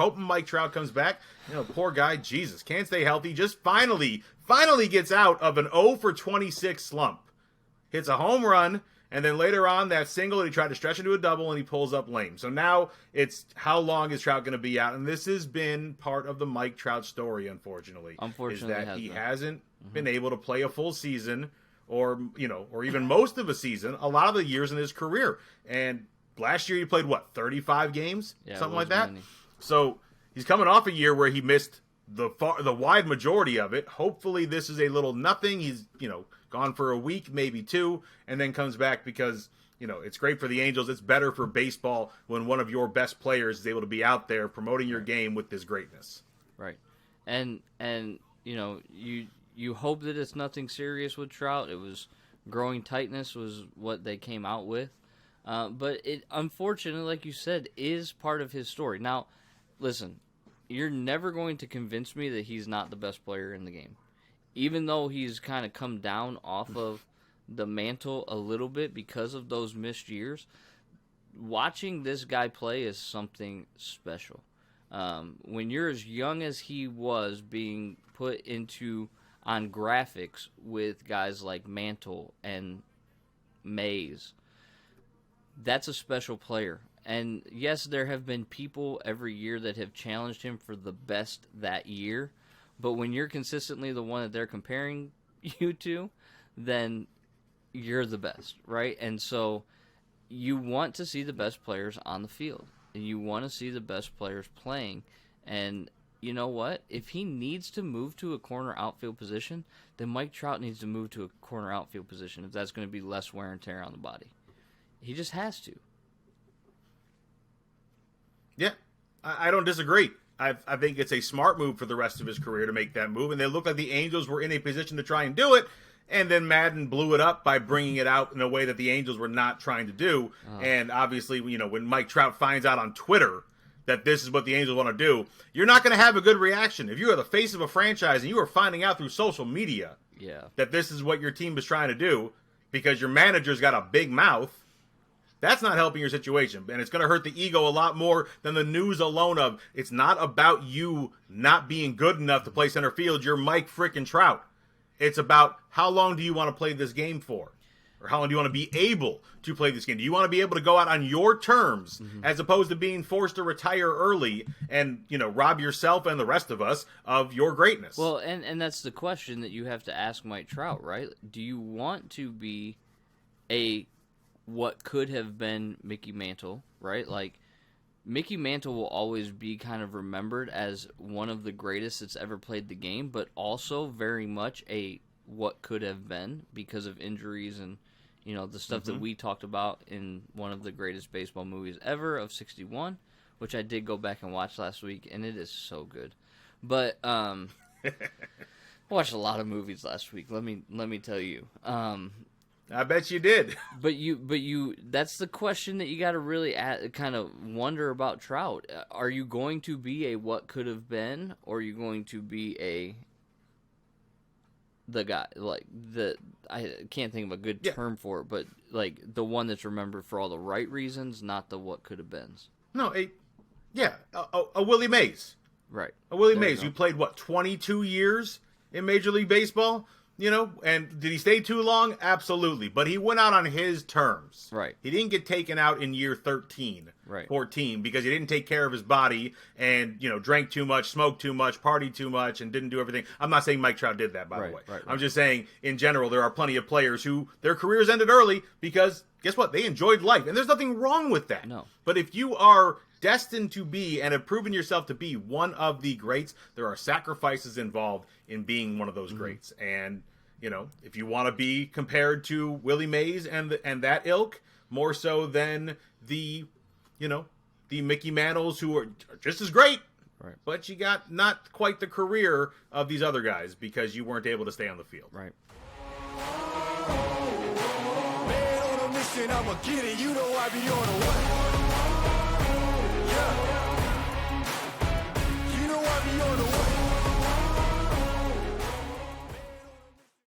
hoping Mike Trout comes back. Poor guy, Jesus, can't stay healthy. Just finally gets out of an 0-for-26 slump. Hits a home run, and then later on, that single, he tried to stretch into a double, and he pulls up lame. So now it's how long is Trout going to be out? And this has been part of the Mike Trout story, unfortunately. Is that he hasn't been able to play a full season or even most of a season a lot of the years in his career. And last year he played, 35 games? Something like that? Many. So he's coming off a year where he missed the wide majority of it. Hopefully this is a little nothing. He's, gone for a week, maybe 2, and then comes back because, it's great for the Angels. It's better for baseball when one of your best players is able to be out there promoting your game with this greatness. Right. And you hope that it's nothing serious with Trout. It was growing tightness was what they came out with. But it, unfortunately, like you said, is part of his story. Now, listen, you're never going to convince me that he's not the best player in the game. Even though he's kind of come down off of the mantle a little bit because of those missed years, watching this guy play is something special. When you're as young as he was, being put on graphics with guys like Mantle and Mays, that's a special player. And yes, there have been people every year that have challenged him for the best that year. But when you're consistently the one that they're comparing you to, then you're the best, right? And so you want to see the best players on the field. And you want to see the best players playing. And you know what? If he needs to move to a corner outfield position, then Mike Trout needs to move to a corner outfield position if that's going to be less wear and tear on the body. He just has to. Yeah, I don't disagree. I think it's a smart move for the rest of his career to make that move, and they looked like the Angels were in a position to try and do it, and then Madden blew it up by bringing it out in a way that the Angels were not trying to do. And obviously, when Mike Trout finds out on Twitter that this is what the Angels want to do, you're not going to have a good reaction. If you are the face of a franchise and you are finding out through social media that this is what your team is trying to do because your manager's got a big mouth, that's not helping your situation, and it's going to hurt the ego a lot more than the news alone of it's not about you not being good enough to play center field. You're Mike frickin' Trout. It's about how long do you want to play this game for, or how long do you want to be able to play this game? Do you want to be able to go out on your terms as opposed to being forced to retire early and, rob yourself and the rest of us of your greatness? Well, and that's the question that you have to ask Mike Trout, right? Do you want to be what could have been Mickey Mantle, right? Like, Mickey Mantle will always be kind of remembered as one of the greatest that's ever played the game, but also very much a what could have been because of injuries and, the stuff that we talked about in one of the greatest baseball movies ever of 61, which I did go back and watch last week, and it is so good. But I watched a lot of movies last week, let me tell you. I bet you did. But you that's the question that you got to really kind of wonder about Trout. Are you going to be a what could have been, or are you going to be the guy, like I can't think of a good term for it, but like the one that's remembered for all the right reasons, not the what could have beens? No, a Willie Mays. Right. A Willie Mays. You played 22 years in Major League Baseball? And did he stay too long? Absolutely. But he went out on his terms. Right. He didn't get taken out in year 13, 14, because he didn't take care of his body and, drank too much, smoked too much, partied too much, and didn't do everything. I'm not saying Mike Trout did that, by the way. Right. I'm just saying, in general, there are plenty of players who their careers ended early because, guess what? They enjoyed life. And there's nothing wrong with that. No. But if you are destined to be and have proven yourself to be one of the greats, there are sacrifices involved in being one of those greats. And if you want to be compared to Willie Mays and that ilk, more so than the Mickey Mantles who are just as great, but you got not quite the career of these other guys because you weren't able to stay on the field. Right. Man on a mission, I'ma get it. You know I be on a way. Yeah. You know I be on the way.